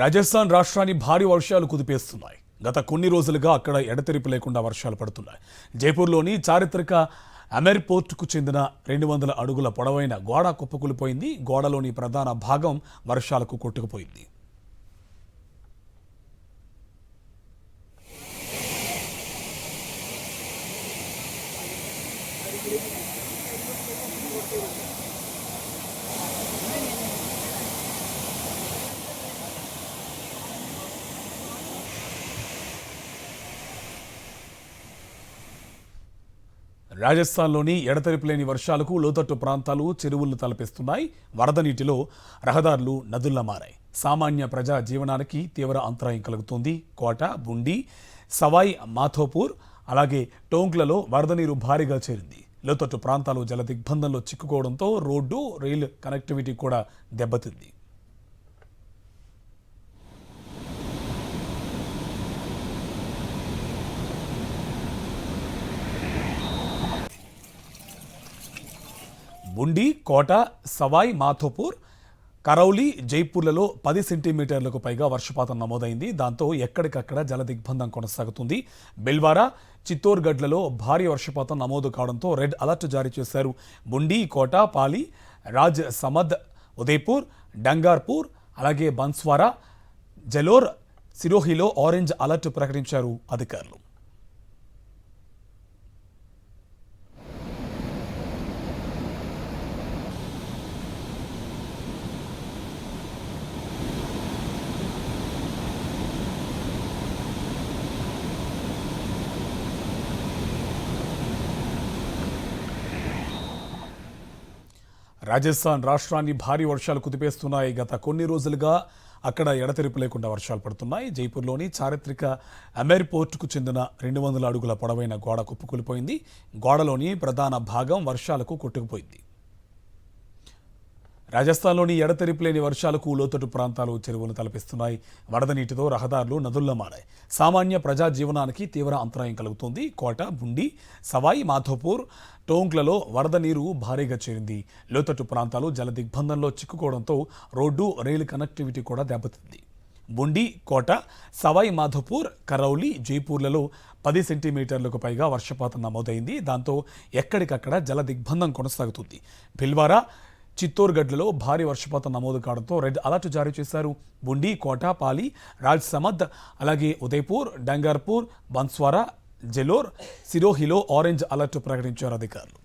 రాజస్థాన్ రాష్ట్రాన్ని భారీ వర్షాలు కుదిపేస్తున్నాయి. గత కొన్ని రోజులుగా అక్కడ ఎడతెరిపి లేకుండా వర్షాలు పడుతున్నాయి. జైపూర్లోని చారిత్రక అమెర్ పోర్టుకు చెందిన 200 అడుగుల పొడవైన గోడ కుప్పకూలిపోయింది. గోడలోని ప్రధాన భాగం వర్షాలకు కొట్టుకుపోయింది. రాజస్థాన్లోని ఎడతెరిపి లేని వర్షాలకు లోతట్టు ప్రాంతాలు చెరువులను తలపిస్తున్నాయి. వరద నీటిలో రహదారులు నదుల్లా మారాయి. సామాన్య ప్రజా జీవనానికి తీవ్ర అంతరాయం కలుగుతోంది. కోట, బుండి, సవాయ్ మాధోపూర్ అలాగే టోంక్లలో వరద నీరు భారీగా చేరింది. లోతట్టు ప్రాంతాలు జల దిగ్బంధంలో చిక్కుకోవడంతో రోడ్డు, రైలు కనెక్టివిటీ కూడా దెబ్బతింది. బుండి, కోట, సవాయ్ మాధోపూర్, కరౌలి, జైపూర్లలో 10 సెంటీమీటర్లకు పైగా వర్షపాతం నమోదైంది. దాంతో ఎక్కడికక్కడ జల దిగ్బంధం కొనసాగుతుంది. బిల్వారా, చిత్తోర్గఢ్లలో భారీ వర్షపాతం నమోదు కావడంతో రెడ్ అలర్ట్ జారీ చేశారు. బుండి, కోట, పాలి, రాజ్ సమద్, ఉదయపూర్, డంగార్పూర్ అలాగే బన్స్వారా, జలోర్, సిరోహిలో ఆరెంజ్ అలర్ట్ ప్రకటించారు అధికారులు. రాజస్థాన్ రాష్ట్రాన్ని భారీ వర్షాలు కుదిపేస్తున్నాయి. గత కొన్ని రోజులుగా అక్కడ ఎడతెరిపి లేకుండా వర్షాలు పడుతున్నాయి. జైపూర్లోని చారిత్రక అమెర్ పోర్టుకు చెందిన 200 అడుగుల పొడవైన గోడ కుప్పకూలిపోయింది. గోడలోని ప్రధాన భాగం వర్షాలకు కొట్టుకుపోయింది. రాజస్థాన్లోని ఎడతెరిపి లేని వర్షాలకు లోతట్టు ప్రాంతాలు చెరువులు తలపిస్తున్నాయి. వరద నీటితో రహదారులు నదుల్లా మారాయి. సామాన్య ప్రజా జీవనానికి తీవ్ర అంతరాయం కలుగుతోంది. కోట, బుండి, సవాయి మాధోపూర్, టోంక్లలో వరద నీరు భారీగా చేరింది. లోతట్టు ప్రాంతాలు జల దిగ్బంధంలో చిక్కుకోవడంతో రోడ్డు, రైలు కనెక్టివిటీ కూడా దెబ్బతింది. బుండి, కోట, సవాయి మాధోపూర్, కరౌలి, జైపూర్లలో 10 సెంటీమీటర్లకు పైగా వర్షపాతం నమోదైంది. దాంతో ఎక్కడికక్కడ జల దిగ్బంధం కొనసాగుతుంది. భిల్వారా, చిత్తోర్గఢ్లలో భారీ వర్షపాతం నమోదు కావడంతో రెడ్ అలర్ట్ జారీ చేశారు. బుండి, కోట, పాలి, రాజ్ సమద్ అలాగే ఉదయపూర్, డంగార్పూర్, బన్స్వారా, జలోర్, సిరోహిలో ఆరెంజ్ అలర్ట్ ప్రకటించారు అధికారులు.